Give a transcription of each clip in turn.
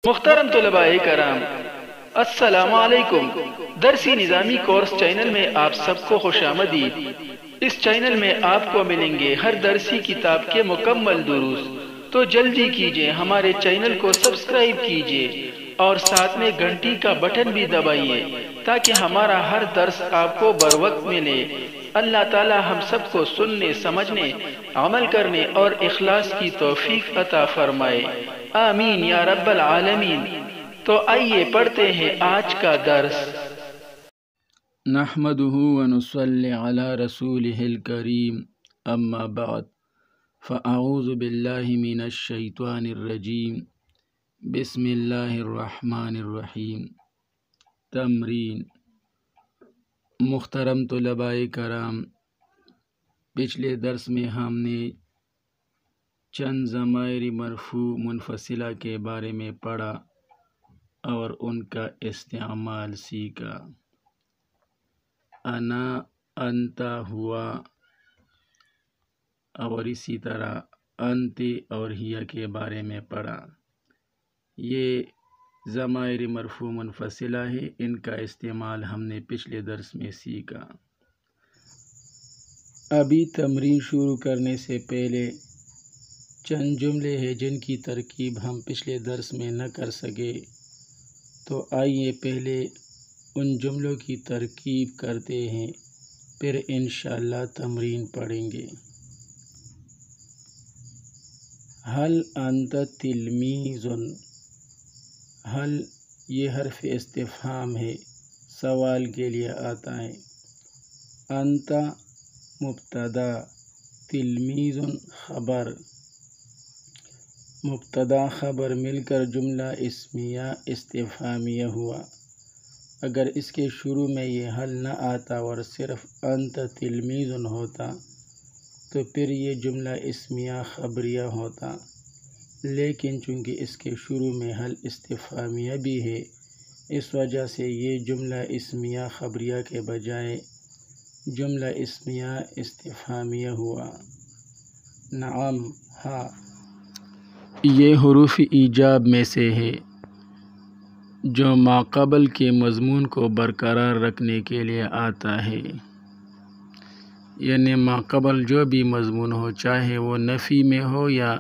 محترم طلباء کرام، السلام علیکم۔ درسی نظامی کورس چینل میں آپ سب کو خوش آمدید۔ اس چینل میں آپ کو ملیں گے ہر درسی کتاب کے مکمل دروس، تو جلدی کیجئے ہمارے چینل کو سبسکرائب کیجئے اور ساتھ میں گھنٹی کا بٹن بھی دبائیے تاکہ ہمارا ہر درس آپ کو بروقت ملے۔ اللہ تعالی ہم سب کو سننے، سمجھنے، عمل کرنے اور اخلاص کی توفیق عطا فرمائے، آمین یا رب العالمین۔ تو آئیے پڑھتے ہیں آج کا درس۔ نحمده ونصلي على رسوله الكريم، اما بعد فاعوذ بالله من الشیطان الرجیم، بسم اللہ الرحمن الرحیم۔ تمرین۔ محترم طلباء کرام، پچھلے درس میں ہم نے چند ضمائر مرفوع منفصلہ کے بارے میں پڑھا اور ان کا استعمال سیکھا۔ انا، انتا، ہوا اور اسی طرح انت اور ہیا کے بارے میں پڑھا۔ یہ ضمائر مرفوع منفصلہ ہے، ان کا استعمال ہم نے پچھلے درس میں سیکھا۔ ابھی تمرین شروع کرنے سے پہلے چند جملے ہیں جن کی ترکیب ہم پچھلے درس میں نہ کر سکے، تو آئیے پہلے ان جملوں کی ترکیب کرتے ہیں، پھر انشاءاللہ تمرین پڑھیں گے۔ ہل انت تلمیذ، ہل یہ حرف استفہام ہے، سوال کے لیے آتا ہے۔ انت مبتدا، تلمیذ خبر، مبتدا خبر مل کر جملہ اسمیہ استفہامیہ ہوا۔ اگر اس کے شروع میں یہ حل نہ آتا اور صرف انت تلمیذ ہوتا تو پھر یہ جملہ اسمیہ خبریہ ہوتا، لیکن چونکہ اس کے شروع میں حل استفہامیہ بھی ہے، اس وجہ سے یہ جملہ اسمیہ خبریہ کے بجائے جملہ اسمیہ استفہامیہ ہوا۔ نعم، ہاں یہ حروف ایجاب میں سے ہے جو ماقبل کے مضمون کو برقرار رکھنے کے لیے آتا ہے، یعنی ماقبل جو بھی مضمون ہو، چاہے وہ نفی میں ہو یا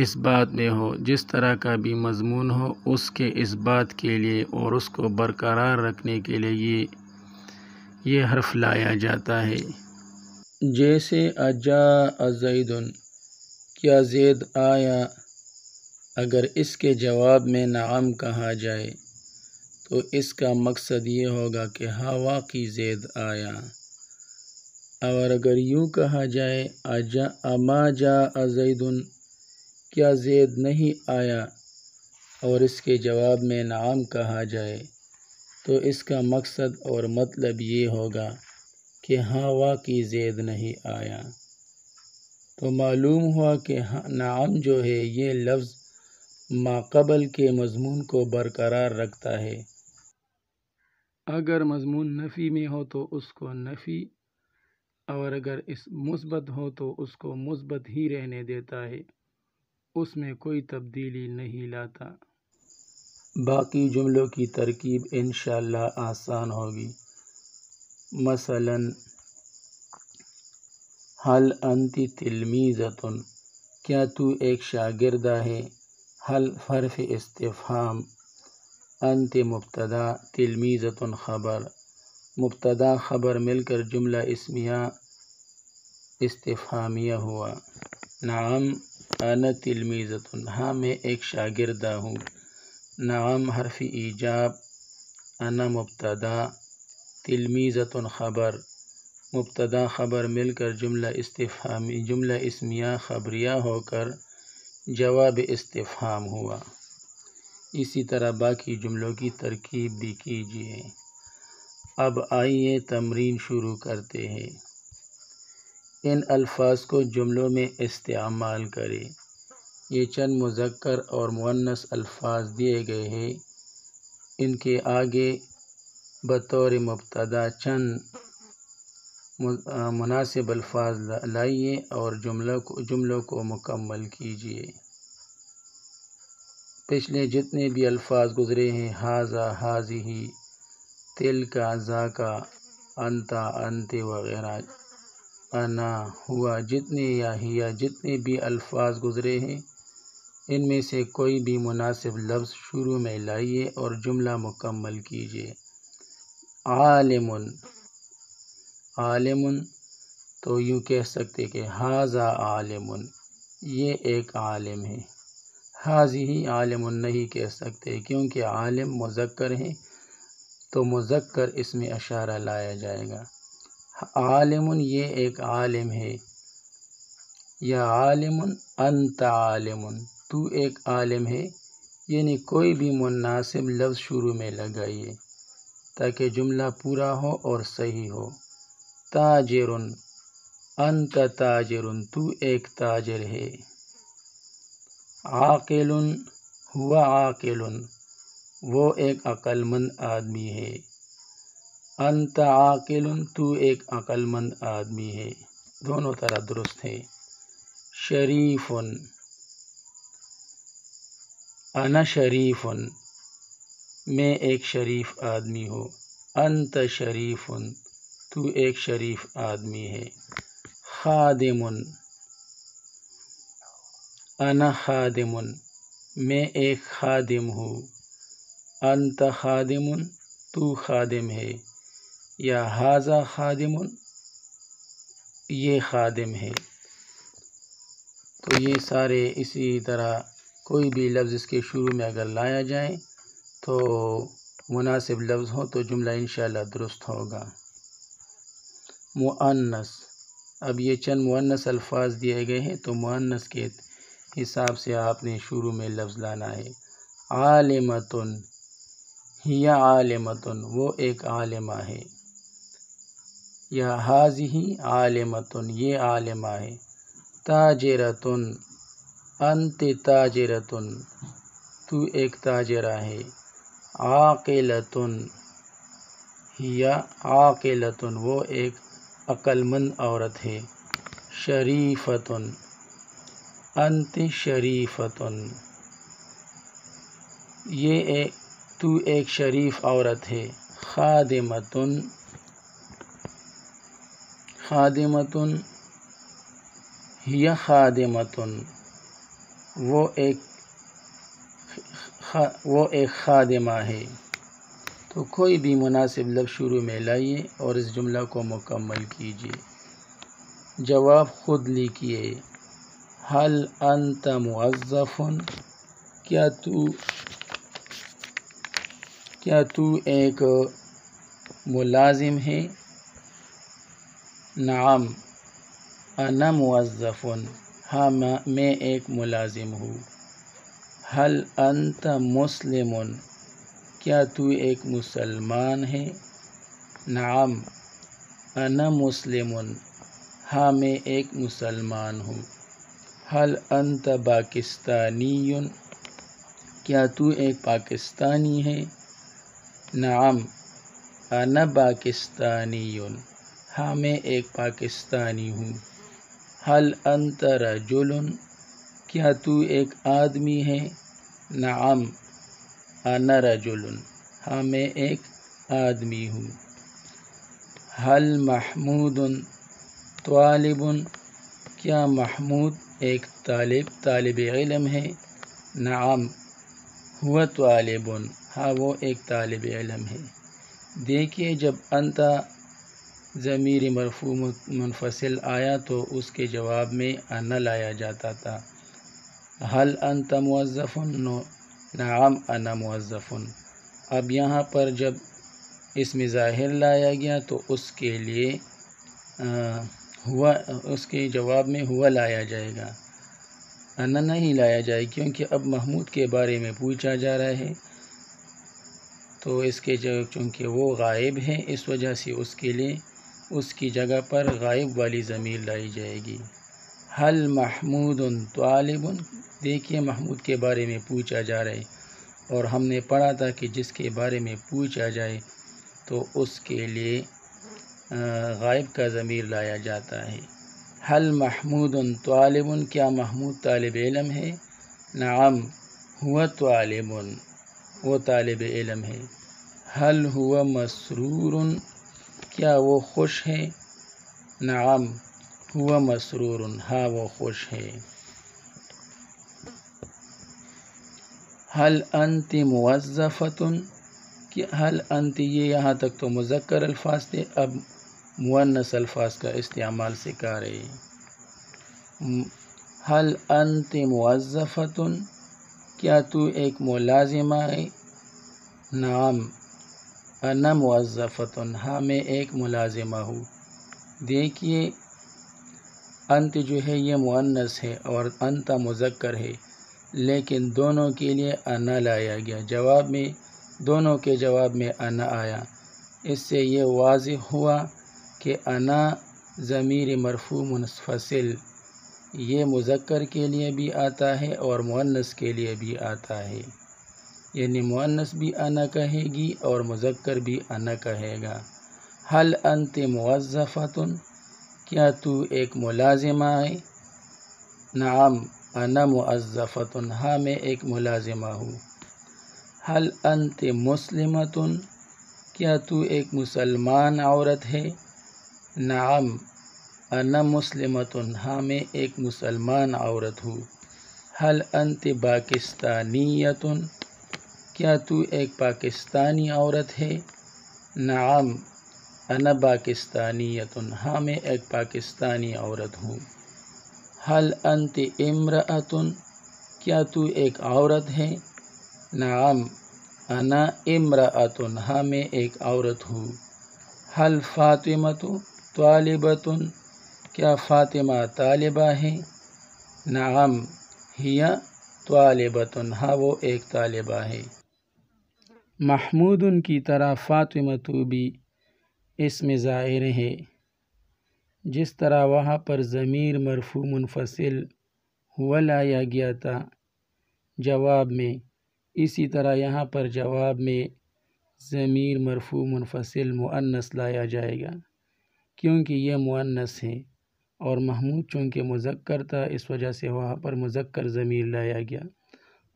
اس بات میں ہو، جس طرح کا بھی مضمون ہو، اس کے اس بات کے لیے اور اس کو برقرار رکھنے کے لیے یہ حرف لایا جاتا ہے۔ جیسے اجاء زید، کیا زید آیا؟ اگر اس کے جواب میں نعم کہا جائے تو اس کا مقصد یہ ہوگا کہ ہاں واقعی زید آیا، اور اگر یوں کہا جائے اما جاء زید، کیا زید نہیں آیا، اور اس کے جواب میں نعم کہا جائے تو اس کا مقصد اور مطلب یہ ہوگا کہ ہاں واقعی زید نہیں آیا۔ تو معلوم ہوا کہ نعم جو ہے یہ لفظ ماقبل کے مضمون کو برقرار رکھتا ہے۔ اگر مضمون نفی میں ہو تو اس کو نفی، اور اگر اس مثبت ہو تو اس کو مثبت ہی رہنے دیتا ہے، اس میں کوئی تبدیلی نہیں لاتا۔ باقی جملوں کی ترکیب انشاءاللہ آسان ہوگی۔ مثلا حل انت تلمیذۃ، کیا تو ایک شاگردہ ہے؟ حل حرف استفہام، انت مبتدا، تلمیذۃ خبر، مبتدا خبر مل کر جملہ اسمیہ استفہامیہ ہوا۔ نعم انا تلمیذۃ، ہاں میں ایک شاگردہ ہوں۔ نعم حرف ایجاب، انا مبتدا، تلمیذۃ خبر، مبتدا خبر مل کر جملہ اسمیہ خبریہ ہو کر جواب استفہام ہوا۔ اسی طرح باقی جملوں کی ترکیب بھی کیجیے۔ اب آئیے تمرین شروع کرتے ہیں۔ ان الفاظ کو جملوں میں استعمال کریں۔ یہ چند مذکر اور مؤنث الفاظ دیے گئے ہیں، ان کے آگے بطور مبتدا چند مناسب الفاظ لائیے اور جملوں کو مکمل کیجیے۔ پچھلے جتنے بھی الفاظ گزرے ہیں، ہاذا، ہاذہ، تلکا، ذاکا، انتا، انتے وغیرہ، انا، ہوا، جتنے یا ہیا، جتنے بھی الفاظ گزرے ہیں ان میں سے کوئی بھی مناسب لفظ شروع میں لائیے اور جملہ مکمل کیجیے۔ عالم، عالم تو یوں کہہ سکتے کہ ہاذا عالم، یہ ایک عالم ہے۔ ہاذہ عالم نہیں کہہ سکتے کیونکہ عالم مذکر ہے تو مذکر اس میں اشارہ لایا جائے گا۔ عالم، یہ ایک عالم ہے، یا عالم، انت عالم، تو ایک عالم ہے، یعنی کوئی بھی مناسب لفظ شروع میں لگائیے تاکہ جملہ پورا ہو اور صحیح ہو۔ تاجر، انت تاجر، تو ایک تاجر ہے۔ عاقل، ہوا عاقل، وہ ایک عقل مند آدمی ہے۔ انت عاقل، تو ایک عقل مند آدمی ہے، دونوں طرح درست ہے۔ شریف، انا شریف، میں ایک شریف آدمی ہوں۔ انت شریف، تو ایک شریف آدمی ہے۔ خادم، انا خادم، میں ایک خادم ہوں۔ انت خادم، تو خادم ہے، یا ھذا خادم، یہ خادم ہے۔ تو یہ سارے اسی طرح کوئی بھی لفظ اس کے شروع میں اگر لایا جائے تو مناسب لفظ ہو تو جملہ انشاءاللہ درست ہوگا۔ مؤنث، اب یہ چند مؤنث الفاظ دیے گئے ہیں تو مؤنث کے حساب سے آپ نے شروع میں لفظ لانا ہے۔ عالمۃ، ہی عالمۃ، وہ ایک عالمہ ہے، یا ھذہ عالمۃ، یہ عالمہ ہے۔ تاجرۃ، انت تاجرۃ، تو ایک تاجرہ ہے۔ عاقلۃ، ہی عاقلۃ، وہ ایک عقل مند عورت ہے۔ شریفۃ، انت شریفۃ، تو ایک شریف عورت ہے۔ خادمۃ، خادمۃ، ہی خادمۃ، وہ ایک خادمہ ہے۔ تو کوئی بھی مناسب لفظ شروع میں لائیے اور اس جملہ کو مکمل کیجیے۔ جواب خود لکھیے۔ هل انت موظف، کیا تو ایک ملازم ہے؟ نعم انا موظف، ہاں میں ایک ملازم ہوں۔ هل انت مسلم، کیا تو ایک مسلمان ہے؟ نعم انا مسلم، ہاں میں ایک مسلمان ہوں۔ هل انت پاکستانی، کیا تو ایک پاکستانی ہے؟ نعم انا پاکستانی، ہاں میں ایک پاکستانی ہوں۔ هل انت رجل، کیا تو ایک آدمی ہے؟ نعم انا رجل، ہاں میں ایک آدمی ہوں۔ هل محمود طالب، کیا محمود ایک طالب علم ہے؟ نعم هو طالب، ہاں وہ ایک طالب علم ہے۔ دیکھیے جب انت ضمیر مرفوع منفصل آیا تو اس کے جواب میں انا لایا جاتا تھا۔ هل انت موظف، نعم انا موظف۔ اب یہاں پر جب اسم ظاہر لایا گیا تو اس کے لیے اس کے جواب میں ہوا لایا جائے گا، انا نہیں لایا جائے، کیونکہ اب محمود کے بارے میں پوچھا جا رہا ہے تو اس کے چونکہ وہ غائب ہے اس وجہ سے اس کے لیے اس کی جگہ پر غائب والی ضمیر لائی جائے گی۔ هل محمود طالب، دیکھیے محمود کے بارے میں پوچھا جا رہا ہے اور ہم نے پڑھا تھا کہ جس کے بارے میں پوچھا جائے تو اس کے لیے غائب کا ضمیر لایا جاتا ہے۔ هل محمود طالب، کیا محمود طالب علم ہے؟ نعم ہوا طالب، وہ طالب علم ہے۔ حل ہوا مسرور، کیا وہ خوش ہے؟ نعم ہوا مسرور، ہاں وہ خوش ہے۔ حل انت موظفۃ، کہ حل انت، یہ یہاں تک تو مذکر الفاظ تھے، اب مؤنث الفاظ کا استعمال سکھا رہے ہیں۔ حل انت موظفۃ، کیا تو ایک ملازمہ ہے؟ نعم انا موظفۃ، ہاں میں ایک ملازمہ ہوں۔ دیکھیے انت جو ہے یہ مؤنث ہے اور انت مذکر ہے، لیکن دونوں کے لیے انا لایا گیا، جواب میں دونوں کے جواب میں انا آیا۔ اس سے یہ واضح ہوا کہ انا ضمیر مرفوع منفصل یہ مذکر کے لیے بھی آتا ہے اور مؤنث کے لیے بھی آتا ہے، یعنی مؤنث بھی انا کہے گی اور مذکر بھی انا کہے گا۔ حل انت موظفۃ، کیا تو ایک ملازمہ ہے؟ نعم انا موظفۃ، ہاں میں ایک ملازمہ ہوں۔ حل انت مسلمۃ، کیا تو ایک مسلمان عورت ہے؟ نعم انا مسلمۃ، ہاں میں ایک مسلمان عورت ہوں۔ حل انت پاکستانیۃ، کیا تو ایک پاکستانی عورت ہے؟ نعم انا پاکستانیۃ، ہاں میں ایک پاکستانی عورت ہوں۔ حل انت امرأۃ، کیا تو ایک عورت ہے؟ نعم انا امرأۃ، ہاں میں ایک عورت ہوں۔ حل فاطمۃ طالبۃ، کیا فاطمہ طالبہ ہے؟ نعم ہی طالبۃ، ہاں وہ ایک طالبہ ہے۔ محمود کی طرح فاطمۃ بھی اسم ظاہر ہے، جس طرح وہاں پر ضمیر مرفوع منفصل ہوا لایا گیا تھا جواب میں، اسی طرح یہاں پر جواب میں ضمیر مرفوع منفصل مؤنث لایا جائے گا، کیونکہ یہ مؤنث ہے اور محمود چونکہ مذکر تھا اس وجہ سے وہاں پر مذکر ضمیر لایا گیا،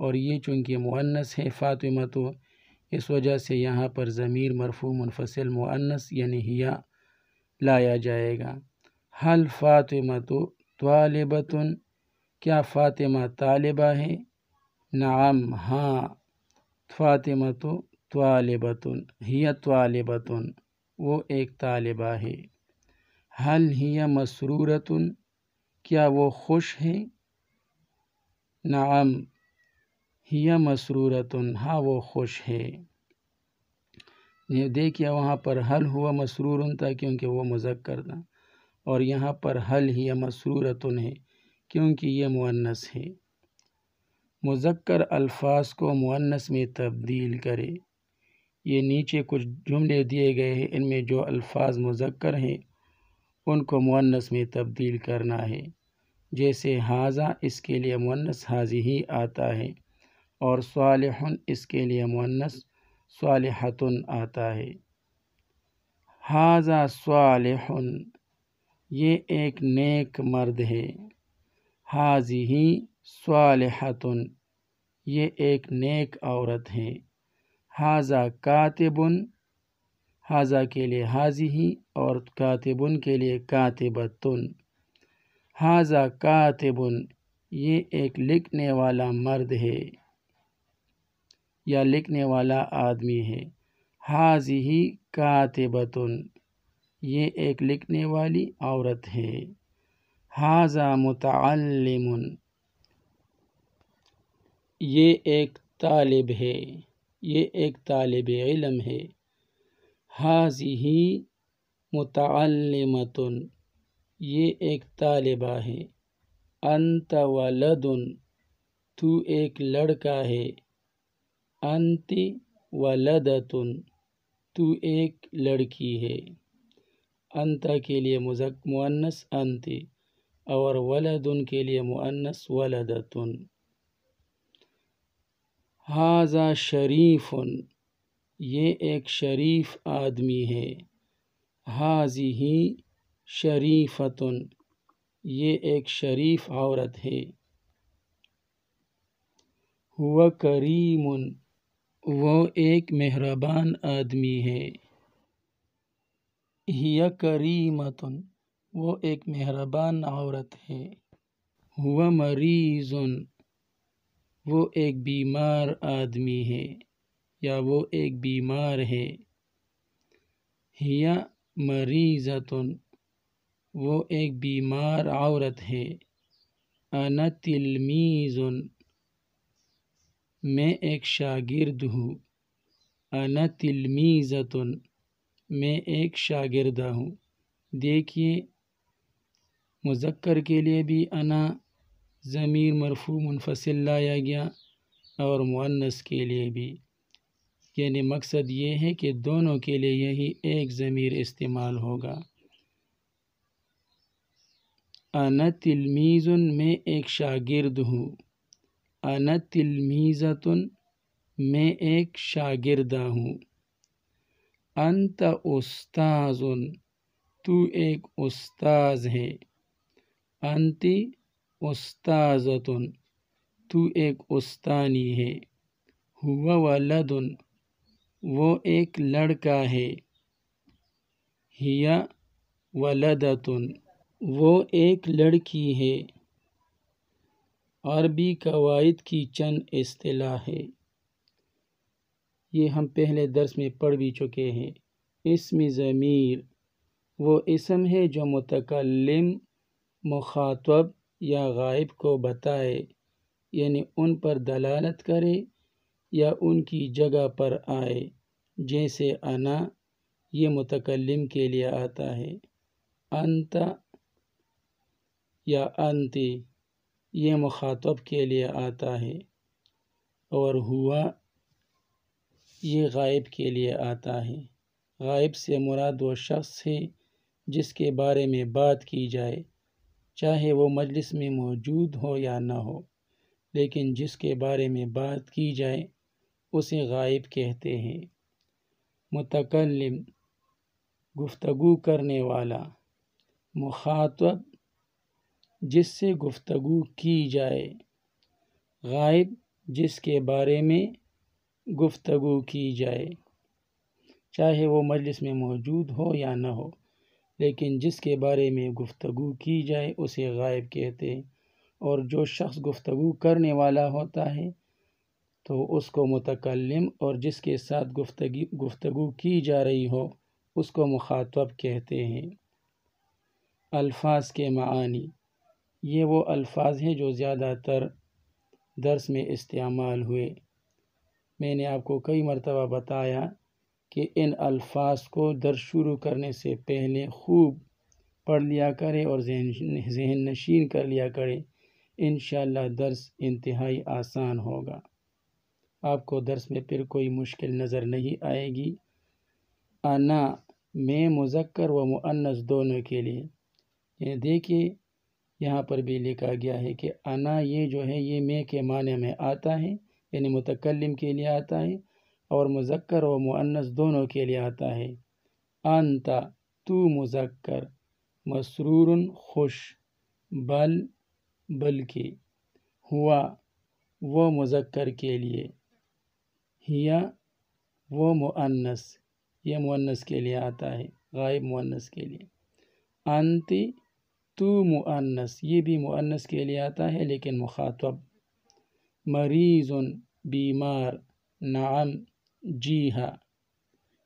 اور یہ چونکہ مؤنث ہے فاطمہ تو اس وجہ سے یہاں پر ضمیر مرفوع منفصل مؤنث یعنی ہیا لایا جائے گا۔ حل فاطمہ طالبۃ، کیا فاطمہ طالبہ ہے؟ نعم ہاں فاطمہ طالبۃ، ہی طالبۃ، وہ ایک طالبہ ہے۔ حل ہی مسرورۃ، کیا وہ خوش ہے؟ نعم ہی مسرورۃ، ہاں وہ خوش ہے۔ دیکھیے وہاں پر حل ہوا مسرور تھا کیونکہ وہ مذکر تھا، اور یہاں پر حل ہی مسرورۃ ہے کیونکہ یہ مؤنث ہے۔ مذکر الفاظ کو مؤنث میں تبدیل کرے، یہ نیچے کچھ جملے دیے گئے ہیں، ان میں جو الفاظ مذکر ہیں ان کو مؤنث میں تبدیل کرنا ہے، جیسے ھذا اس کے لیے مؤنث ھذہ آتا ہے، اور صالح اس کے لیے مؤنث صالحۃ آتا ہے۔ ھذا صالح، یہ ایک نیک مرد ہے۔ ھذہ صالحۃ، یہ ایک نیک عورت ہے۔ ھذا کاتب، ھذا کے لیے ھذہ اور کاتب کے لیے کاتبۃ۔ ھذا کاتب، یہ ایک لکھنے والا مرد ہے یا لکھنے والا آدمی ہے۔ ھذہ کاتبۃ، یہ ایک لکھنے والی عورت ہے۔ ھذا متعلم، یہ ایک طالب ہے، یہ ایک طالب علم ہے۔ ھذہ متعلمۃ، یہ ایک طالبہ ہے۔ انت ولد، تو ایک لڑکا ہے۔ انت ولدۃ، تو ایک لڑکی ہے۔ انت کے لیے مؤنث انت اور ولد کے لیے مؤنث ولدۃ۔ ھذا شریف، یہ ایک شریف آدمی ہے۔ ھذہ شریفۃ، یہ ایک شریف عورت ہے۔ ہوا کریم، وہ ایک مہربان آدمی ہے۔ ہیا کریمۃ، وہ ایک مہربان عورت ہے۔ ہوا مریض، وہ ایک بیمار آدمی ہے یا وہ ایک بیمار ہے۔ ہیا مریضۃ، وہ ایک بیمار عورت ہے۔ انا تلمیذ، میں ایک شاگرد ہوں۔ انا تلمیذۃ، میں ایک شاگردہ ہوں۔ دیکھیے مذکر کے لیے بھی انا ضمیر مرفوع منفصل لایا گیا اور مؤنث کے لیے بھی، یعنی مقصد یہ ہے کہ دونوں کے لیے یہی ایک ضمیر استعمال ہوگا۔ انا تلمیذ، میں ایک شاگرد ہوں۔ انا تلمیذۃ، میں ایک شاگردہ ہوں۔ انت استاذ، تو ایک استاذ ہے۔ انت استاذۃ، تو ایک استانی ہے۔ ہوا ولد، وہ ایک لڑکا ہے۔ ہیا ولدۃ، وہ ایک لڑکی ہے۔ عربی قواعد کی چند اصطلاح ہے، یہ ہم پہلے درس میں پڑھ بھی چکے ہیں۔ اسم ضمیر، وہ اسم ہے جو متکلم، مخاطب یا غائب کو بتائے، یعنی ان پر دلالت کرے یا ان کی جگہ پر آئے۔ جیسے انا، یہ متکلم کے لیے آتا ہے۔ انت یا انتی، یہ مخاطب کے لیے آتا ہے۔ اور ہوا، یہ غائب کے لیے آتا ہے۔ غائب سے مراد وہ شخص ہے جس کے بارے میں بات کی جائے، چاہے وہ مجلس میں موجود ہو یا نہ ہو، لیکن جس کے بارے میں بات کی جائے اسے غائب کہتے ہیں۔ متکلم، گفتگو کرنے والا۔ مخاطب، جس سے گفتگو کی جائے۔ غائب، جس کے بارے میں گفتگو کی جائے، چاہے وہ مجلس میں موجود ہو یا نہ ہو، لیکن جس کے بارے میں گفتگو کی جائے اسے غائب کہتے ہیں۔ اور جو شخص گفتگو کرنے والا ہوتا ہے تو اس کو متکلم، اور جس کے ساتھ گفتگو کی جا رہی ہو اس کو مخاطب کہتے ہیں۔ الفاظ کے معنی، یہ وہ الفاظ ہیں جو زیادہ تر درس میں استعمال ہوئے۔ میں نے آپ کو کئی مرتبہ بتایا کہ ان الفاظ کو درس شروع کرنے سے پہلے خوب پڑھ لیا کرے اور ذہن نشین کر لیا کرے، انشاءاللہ درس انتہائی آسان ہوگا، آپ کو درس میں پھر کوئی مشکل نظر نہیں آئے گی۔ انا، میں مذکر و مؤنث دونوں کے لیے، یہ دیکھیے یہاں پر بھی لکھا گیا ہے کہ انا یہ جو ہے یہ میں کے معنی میں آتا ہے، یعنی متکلم کے لیے آتا ہے، اور مذکر و مؤنث دونوں کے لیے آتا ہے۔ انت، تو مذکر، مسرور خوش، بلکہ، ہوا وہ مذکر کے لیے، ہیا وہ مؤنث، یہ مؤنث کے لیے آتا ہے، غائب مؤنث کے لیے۔ انت، تو مؤنث، یہ بھی مؤنث کے لیے آتا ہے لیکن مخاطب۔ مریض، بیمار، نعم، جی ہاں،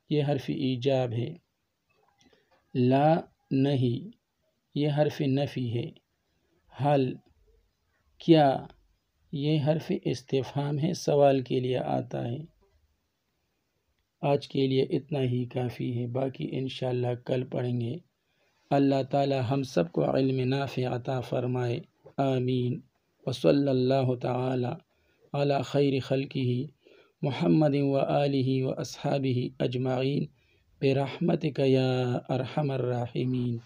یہ حرف ایجاب ہے۔ لا، نہیں، یہ حرف نفی ہے۔ حل، کیا، یہ حرف استفہام ہے، سوال کے لیے آتا ہے۔ آج کے لیے اتنا ہی کافی ہے، باقی انشاءاللہ کل پڑھیں گے۔ اللہ تعالی ہم سب کو علم نافع عطا فرمائے، آمین۔ وصلی اللہ تعالی علی خیر خلقہ محمد وآلہ واصحابہ اجمعین برحمتک یا ارحم الراحمین۔